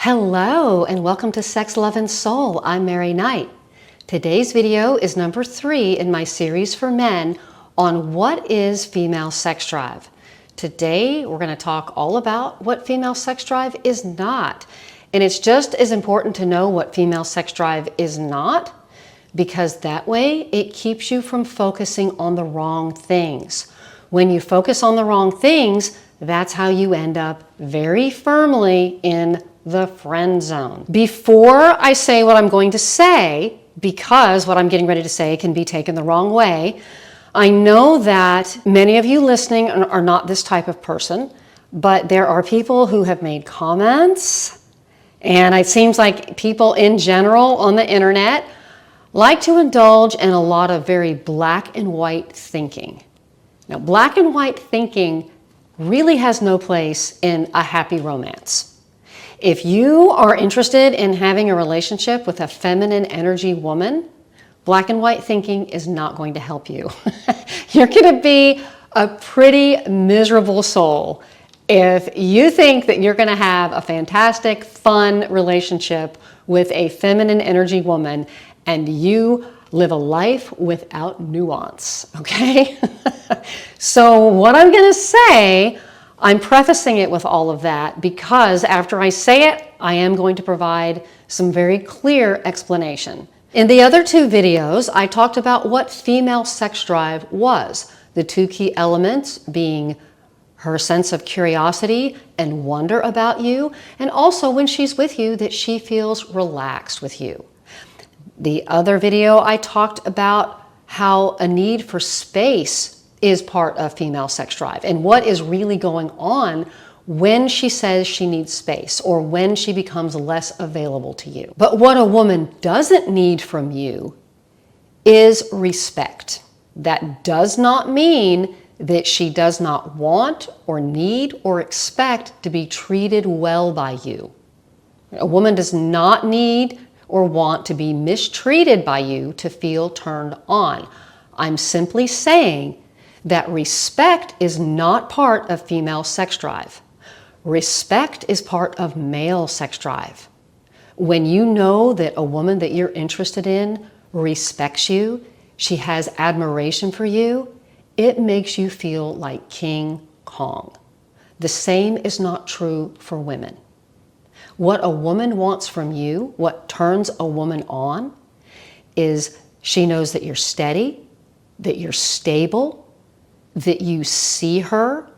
Hello and welcome to Sex, Love, and Soul. I'm Mary Knight. Today's video is number 3 in my series for men on what is female sex drive. Today we're going to talk all about what female sex drive is not. And it's just as important to know what female sex drive is not, because that way it keeps you from focusing on the wrong things. When you focus on the wrong things, that's how you end up very firmly in the friend zone. Before I say what I'm going to say, because what I'm getting ready to say can be taken the wrong way, I know that many of you listening are not this type of person, but there are people who have made comments, and it seems like people in general on the internet like to indulge in a lot of very black and white thinking. Now, black and white thinking really has no place in a happy romance. If you are interested in having a relationship with a feminine energy woman, black and white thinking is not going to help you. You're going to be a pretty miserable soul if you think that you're going to have a fantastic, fun relationship with a feminine energy woman and you live a life without nuance, okay? So what I'm going to say, I'm prefacing it with all of that because after I say it, I am going to provide some very clear explanation. In the other 2 videos, I talked about what female sex drive was, the 2 key elements being her sense of curiosity and wonder about you, and also when she's with you that she feels relaxed with you. The other video, I talked about how a need for space is part of female sex drive and what is really going on when she says she needs space or when she becomes less available to you. But what a woman doesn't need from you is respect. That does not mean that she does not want or need or expect to be treated well by you. A woman does not need or want to be mistreated by you to feel turned on. I'm simply saying that respect is not part of female sex drive. Respect is part of male sex drive. When you know that a woman that you're interested in respects you, she has admiration for you, it makes you feel like King Kong. The same is not true for women. What a woman wants from you, what turns a woman on, is she knows that you're steady, that you're stable, that you see her,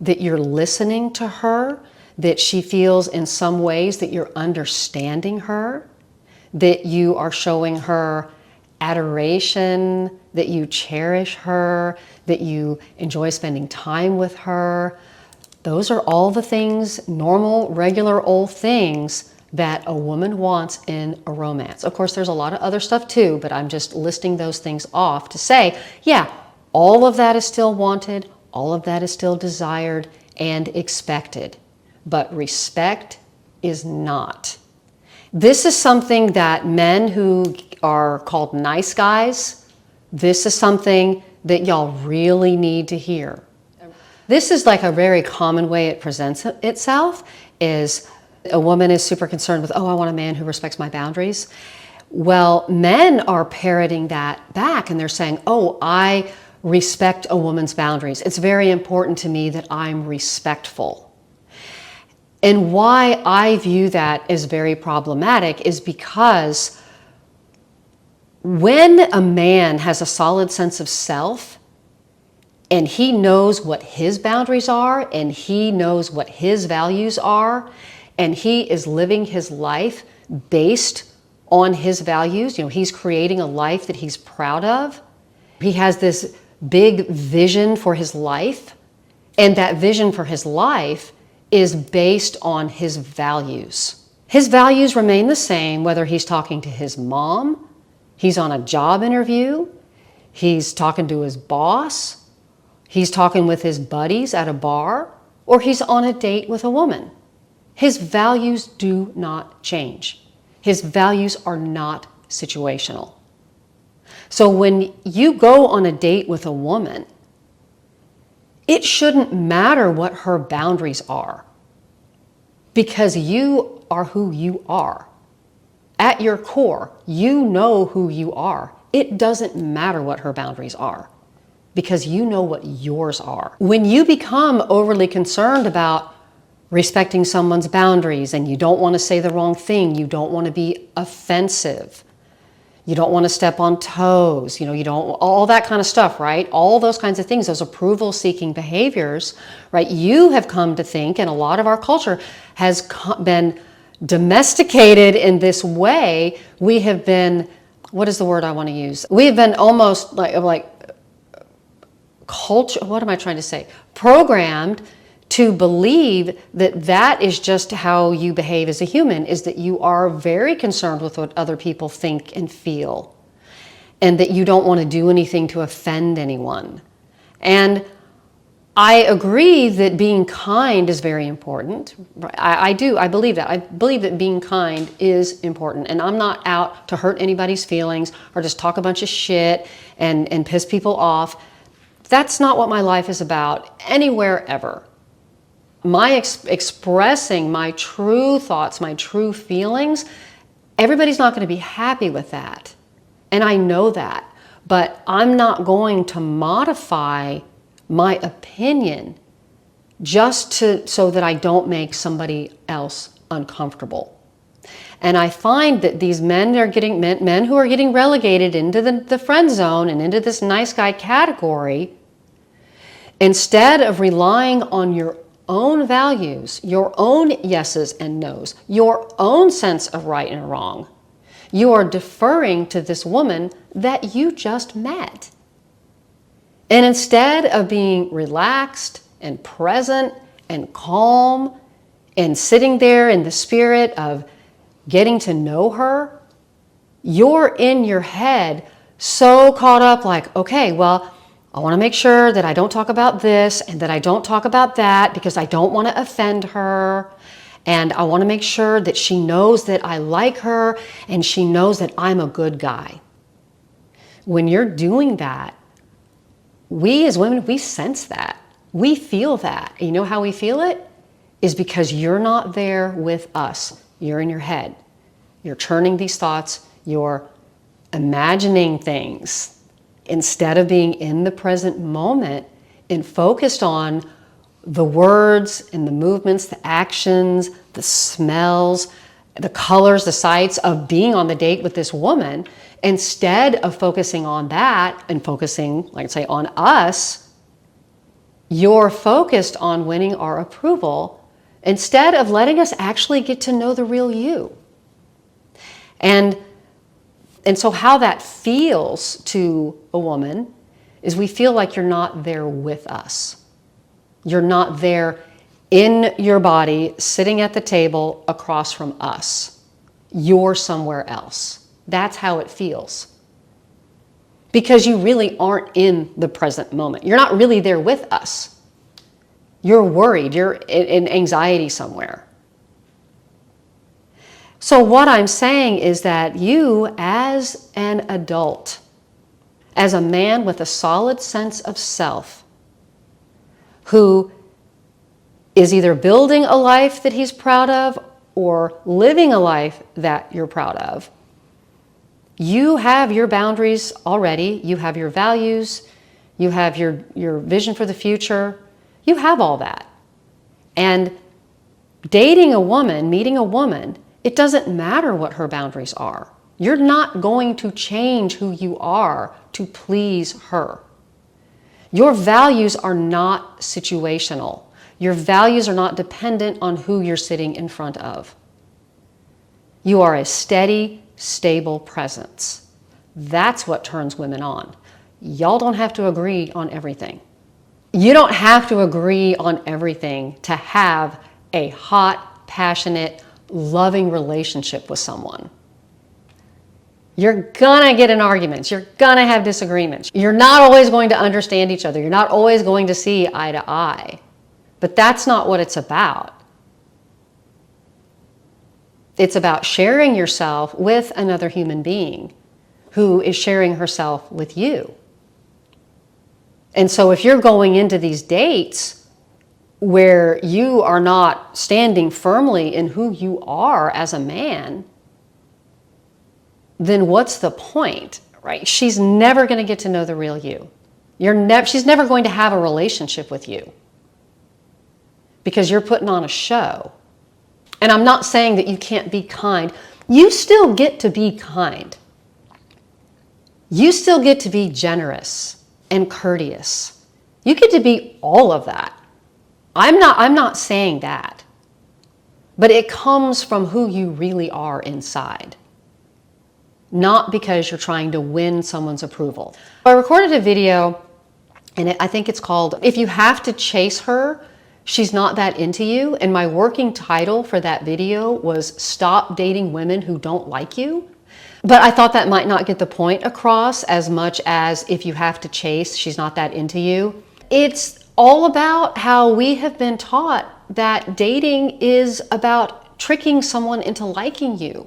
that you're listening to her, that she feels in some ways that you're understanding her, that you are showing her adoration, that you cherish her, that you enjoy spending time with her. Those are all the things, normal, regular old things that a woman wants in a romance. Of course, there's a lot of other stuff too, but I'm just listing those things off to say, yeah, all of that is still wanted, all of that is still desired and expected, but respect is not. This is something that men who are called nice guys, this is something that y'all really need to hear. This is like a very common way it presents itself, is a woman is super concerned with, oh, I want a man who respects my boundaries. Well, men are parroting that back and they're saying, oh, I respect a woman's boundaries. It's very important to me that I'm respectful. And why I view that as very problematic is because when a man has a solid sense of self and he knows what his boundaries are and he knows what his values are and he is living his life based on his values, he's creating a life that he's proud of. He has this big vision for his life, and that vision for his life is based on his values. His values remain the same whether he's talking to his mom, he's on a job interview, he's talking to his boss, he's talking with his buddies at a bar, or he's on a date with a woman. His values do not change. His values are not situational. So when you go on a date with a woman, it shouldn't matter what her boundaries are, because you are who you are. At your core, you know who you are. It doesn't matter what her boundaries are because you know what yours are. When you become overly concerned about respecting someone's boundaries and you don't want to say the wrong thing, you don't want to be offensive, you don't want to step on toes, you don't, all that kind of stuff, right? All those kinds of things, those approval-seeking behaviors, right? You have come to think, and a lot of our culture has been domesticated in this way. We have been, what is the word I want to use? We have been almost like culture, what am I trying to say? Programmed to believe that that is just how you behave as a human, is that you are very concerned with what other people think and feel, and that you don't want to do anything to offend anyone. And I agree that being kind is very important. I do. I believe that. I believe that being kind is important. And I'm not out to hurt anybody's feelings or just talk a bunch of shit and piss people off. That's not what my life is about anywhere ever. My expressing my true thoughts, my true feelings, everybody's not going to be happy with that. And I know that. But I'm not going to modify my opinion just so that I don't make somebody else uncomfortable. And I find that these men who are getting relegated into the friend zone and into this nice guy category, instead of relying on your own values, your own yeses and nos, your own sense of right and wrong, you are deferring to this woman that you just met. And instead of being relaxed and present and calm and sitting there in the spirit of getting to know her, you're in your head so caught up like, okay, well, I want to make sure that I don't talk about this and that I don't talk about that because I don't want to offend her. And I want to make sure that she knows that I like her and she knows that I'm a good guy. When you're doing that, we as women, we sense that. We feel that. You know how we feel it? Is because you're not there with us. You're in your head. You're churning these thoughts. You're imagining things instead of being in the present moment and focused on the words and the movements, the actions, the smells, the colors, the sights of being on the date with this woman. Instead of focusing on that and focusing, like I say, on us, you're focused on winning our approval instead of letting us actually get to know the real you. And so how that feels to a woman is we feel like you're not there with us. You're not there in your body, sitting at the table across from us. You're somewhere else. That's how it feels. Because you really aren't in the present moment. You're not really there with us. You're worried. You're in anxiety somewhere. So what I'm saying is that you, as an adult, as a man with a solid sense of self, who is either building a life that he's proud of or living a life that you're proud of, you have your boundaries already. You have your values. You have your vision for the future. You have all that. And dating a woman, meeting a woman, it doesn't matter what her boundaries are. You're not going to change who you are to please her. Your values are not situational. Your values are not dependent on who you're sitting in front of. You are a steady, stable presence. That's what turns women on. Y'all don't have to agree on everything. You don't have to agree on everything to have a hot, passionate, loving relationship with someone. You're gonna get in arguments. You're gonna have disagreements. You're not always going to understand each other. You're not always going to see eye to eye. But that's not what it's about. It's about sharing yourself with another human being who is sharing herself with you. And so if you're going into these dates where you are not standing firmly in who you are as a man, then what's the point, right? She's never going to get to know the real you. She's never going to have a relationship with you because you're putting on a show. And I'm not saying that you can't be kind. You still get to be kind. You still get to be generous and courteous. You get to be all of that. I'm not saying that. But it comes from who you really are inside. Not because you're trying to win someone's approval. I recorded a video, and I think it's called, If You Have to Chase Her, She's Not That Into You. And my working title for that video was Stop Dating Women Who Don't Like You. But I thought that might not get the point across as much as if you have to chase, she's not that into you. It's all about how we have been taught that dating is about tricking someone into liking you,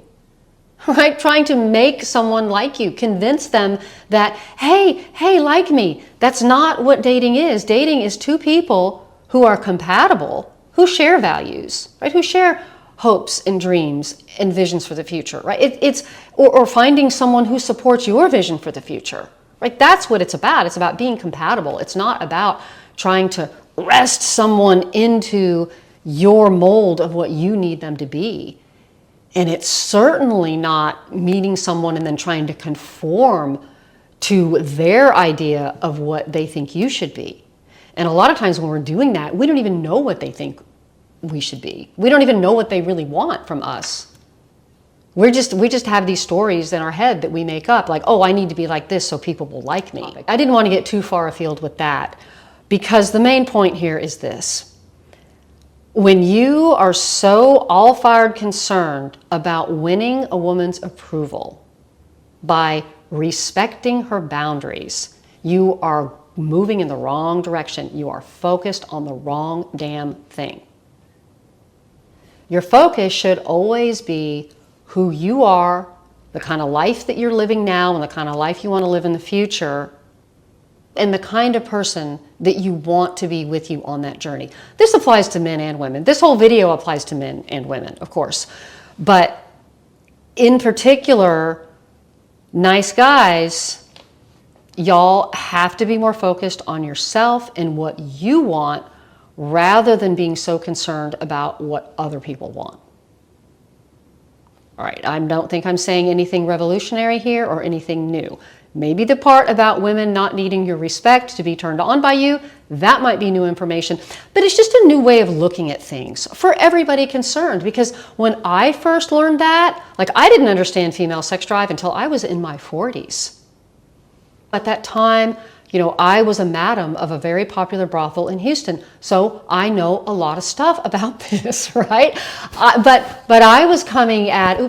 right? Trying to make someone like you, convince them that, hey, like me. That's not what dating is. Dating is two people who are compatible, who share values, right? Who share hopes and dreams and visions for the future, right? Or finding someone who supports your vision for the future, right? That's what it's about. It's about being compatible. It's not about trying to wrest someone into your mold of what you need them to be. And it's certainly not meeting someone and then trying to conform to their idea of what they think you should be. And a lot of times when we're doing that, we don't even know what they think we should be. We don't even know what they really want from us. We just have these stories in our head that we make up, like, oh, I need to be like this so people will like me. I didn't want to get too far afield with that, because the main point here is this. When you are so all-fired concerned about winning a woman's approval by respecting her boundaries, you are moving in the wrong direction. You are focused on the wrong damn thing. Your focus should always be who you are, the kind of life that you're living now and the kind of life you want to live in the future, and the kind of person that you want to be with you on that journey. This applies to men and women. This whole video applies to men and women, of course. But in particular, nice guys, y'all have to be more focused on yourself and what you want rather than being so concerned about what other people want. All right, I don't think I'm saying anything revolutionary here or anything new. Maybe the part about women not needing your respect to be turned on by you, that might be new information, but it's just a new way of looking at things for everybody concerned. Because when I first learned that, like, I didn't understand female sex drive until I was in my 40s. At that time, you know, I was a madam of a very popular brothel in Houston, so I know a lot of stuff about this, right? But I was coming at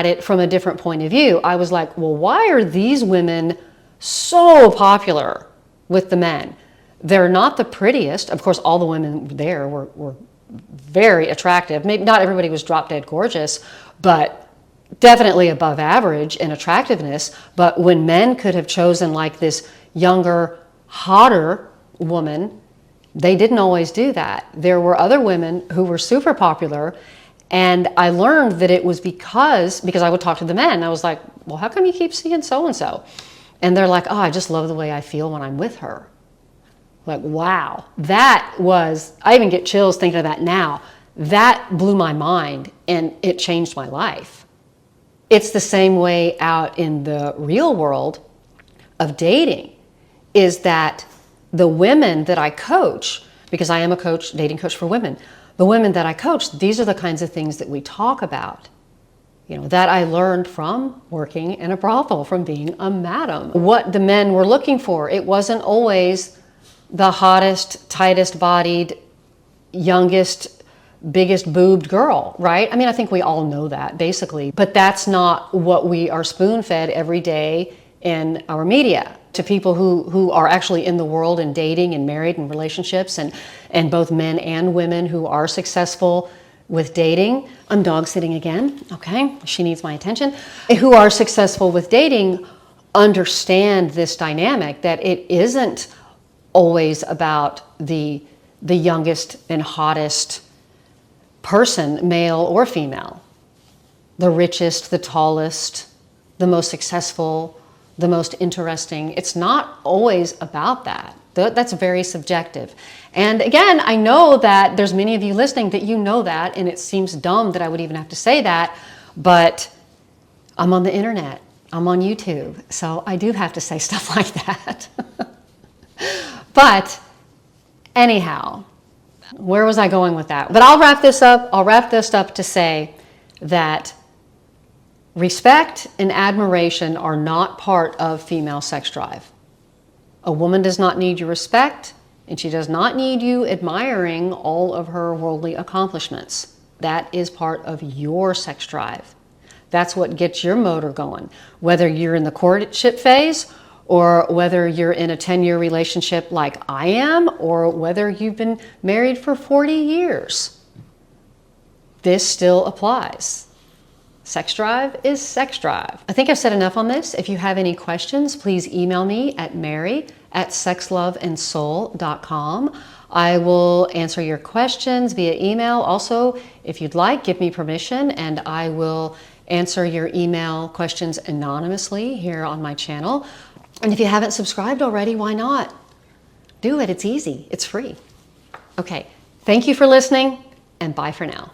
it from a different point of view. I was like, well, why are these women so popular with the men? They're not the prettiest. Of course, all the women there were very attractive. Maybe not everybody was drop dead gorgeous, but definitely above average in attractiveness. But when men could have chosen like this younger, hotter woman, they didn't always do that. There were other women who were super popular, and I learned that it was because I would talk to the men, and I was like, well, how come you keep seeing so-and-so? And they're like, oh, I just love the way I feel when I'm with her. Like, wow, I even get chills thinking of that now. That blew my mind, and it changed my life. It's the same way out in the real world of dating, is that the women that I coach, because I am a coach, dating coach for women, the women that I coach, these are the kinds of things that we talk about, you know, that I learned from working in a brothel, from being a madam. What the men were looking for, it wasn't always the hottest, tightest bodied, youngest, biggest boobed girl, right? I mean, I think we all know that basically, but that's not what we are spoon-fed every day in our media to people who are actually in the world and dating and married and relationships, and both men and women who are successful with dating. I'm dog sitting again, okay? She needs my attention. Who are successful with dating understand this dynamic, that it isn't always about the the youngest and hottest person, male or female, the richest, the tallest, the most successful, the most interesting. It's not always about that. That's very subjective. And again, I know that there's many of you listening that you know that, and it seems dumb that I would even have to say that, but I'm on the internet, I'm on YouTube, so I do have to say stuff like that. But anyhow, where was I going with that? But I'll wrap this up. I'll wrap this up to say that respect and admiration are not part of female sex drive. A woman does not need your respect, and she does not need you admiring all of her worldly accomplishments. That is part of your sex drive. That's what gets your motor going. Whether you're in the courtship phase, or whether you're in a 10-year relationship like I am, or whether you've been married for 40 years. This still applies. Sex drive is sex drive. I think I've said enough on this. If you have any questions, please email me at mary@sexloveandsoul.com. I will answer your questions via email. Also, if you'd like, give me permission and I will answer your email questions anonymously here on my channel. And if you haven't subscribed already, why not? Do it. It's easy. It's free. Okay. Thank you for listening, and bye for now.